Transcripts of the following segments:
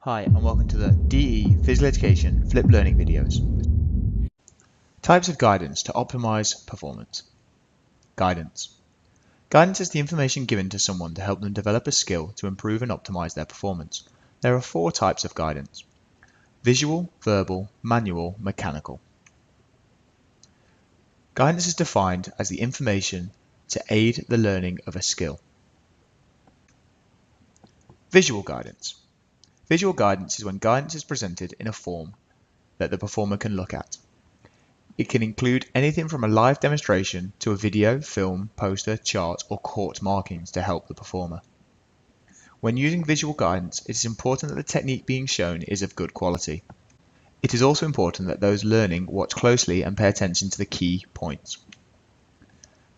Hi and welcome to the DE Physical Education Flip Learning videos. Types of guidance to optimize performance. Guidance. Guidance is the information given to someone to help them develop a skill to improve and optimize their performance. There are 4 types of guidance: visual, verbal, manual, mechanical. Guidance is defined as the information to aid the learning of a skill. Visual guidance. Visual guidance is when guidance is presented in a form that the performer can look at. It can include anything from a live demonstration to a video, film, poster, chart, or court markings to help the performer. When using visual guidance, it is important that the technique being shown is of good quality. It is also important that those learning watch closely and pay attention to the key points.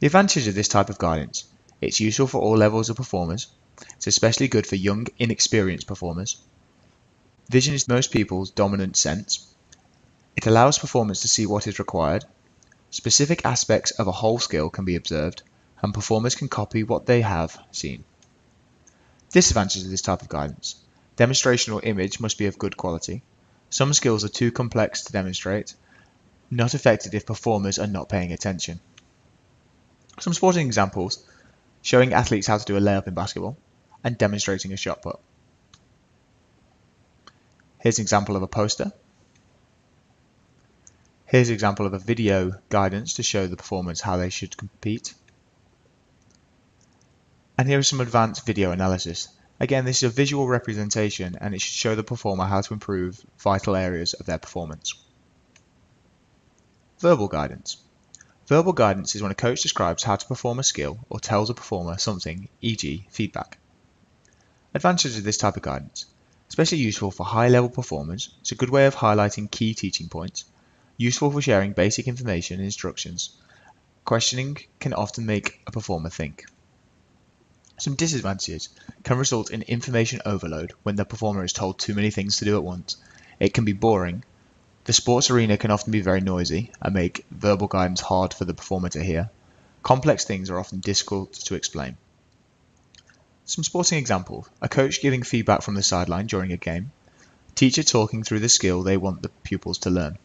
The advantage of this type of guidance: it's useful for all levels of performers. It's especially good for young, inexperienced performers. Vision is most people's dominant sense. It allows performers to see what is required. Specific aspects of a whole skill can be observed, and performers can copy what they have seen. Disadvantages of this type of guidance: demonstration or image must be of good quality. Some skills are too complex to demonstrate, not effective if performers are not paying attention. Some sporting examples: showing athletes how to do a layup in basketball and demonstrating a shot put. Here's an example of a poster. Here's an example of a video guidance to show the performers how they should compete. And here is some advanced video analysis. Again, this is a visual representation and it should show the performer how to improve vital areas of their performance. Verbal guidance. Verbal guidance is when a coach describes how to perform a skill or tells a performer something, e.g. feedback. Advantages of this type of guidance: especially useful for high-level performers. It's a good way of highlighting key teaching points. Useful for sharing basic information and instructions. Questioning can often make a performer think. Some disadvantages: can result in information overload when the performer is told too many things to do at once. It can be boring. The sports arena can often be very noisy and make verbal guidance hard for the performer to hear. Complex things are often difficult to explain. Some sporting examples: a coach giving feedback from the sideline during a game. Teacher talking through the skill they want the pupils to learn.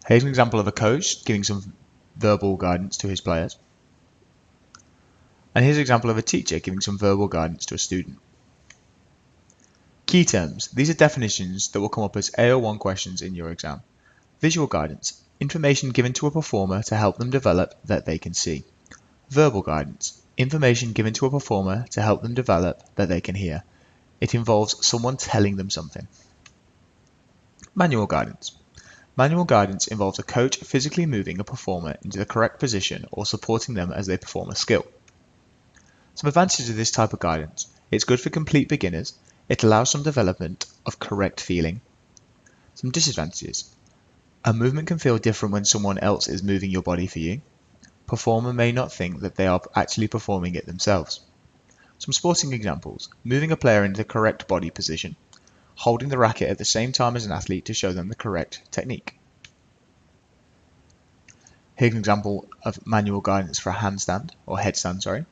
Here's an example of a coach giving some verbal guidance to his players. And here's an example of a teacher giving some verbal guidance to a student. Key terms. These are definitions that will come up as AO1 questions in your exam. Visual guidance: information given to a performer to help them develop that they can see. Verbal guidance: information given to a performer to help them develop that they can hear. It involves someone telling them something. Manual guidance. Manual guidance involves a coach physically moving a performer into the correct position or supporting them as they perform a skill. Some advantages of this type of guidance: it's good for complete beginners. It allows some development of correct feeling. Some disadvantages: a movement can feel different when someone else is moving your body for you. Performer may not think that they are actually performing it themselves. Some sporting examples: moving a player into the correct body position. Holding the racket at the same time as an athlete to show them the correct technique. Here's an example of manual guidance for a handstand, or headstand,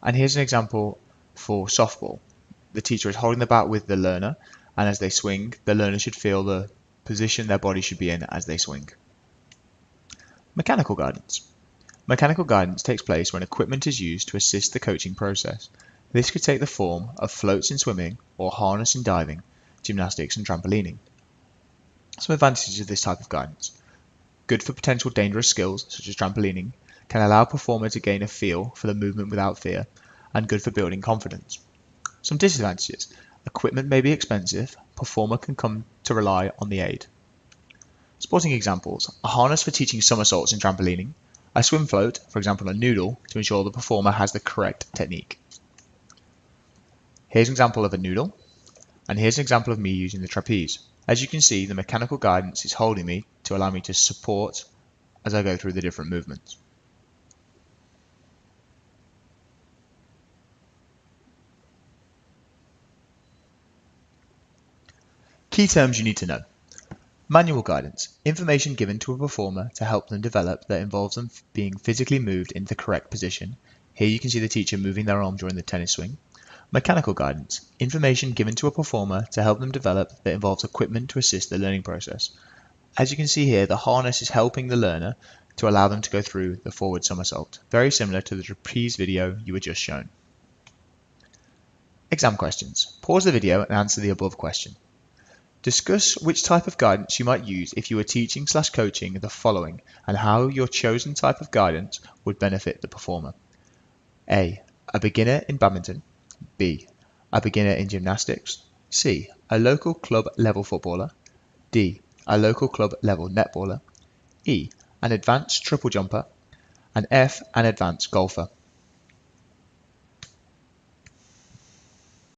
And here's an example for softball. The teacher is holding the bat with the learner, and as they swing, the learner should feel the position their body should be in as they swing. Mechanical guidance. Mechanical guidance takes place when equipment is used to assist the coaching process. This could take the form of floats in swimming or harness in diving, gymnastics and trampolining. Some advantages of this type of guidance: good for potential dangerous skills such as trampolining, can allow a performer to gain a feel for the movement without fear, and good for building confidence. Some disadvantages: equipment may be expensive, performer can come to rely on the aid. Sporting examples: a harness for teaching somersaults in trampolining, a swim float, for example a noodle, to ensure the performer has the correct technique. Here's an example of a noodle, and here's an example of me using the trapeze. As you can see, the mechanical guidance is holding me to allow me to support as I go through the different movements. Key terms you need to know. Manual guidance: information given to a performer to help them develop that involves them being physically moved into the correct position. Here you can see the teacher moving their arm during the tennis swing. Mechanical guidance, information given to a performer to help them develop that involves equipment to assist the learning process. As you can see here, the harness is helping the learner to allow them to go through the forward somersault, very similar to the trapeze video you were just shown. Exam questions. Pause the video and answer the above question. Discuss which type of guidance you might use if you were teaching/coaching the following and how your chosen type of guidance would benefit the performer. A beginner in badminton. B, a beginner in gymnastics. C, a local club level footballer. D, a local club level netballer. E, an advanced triple jumper. And F, an advanced golfer.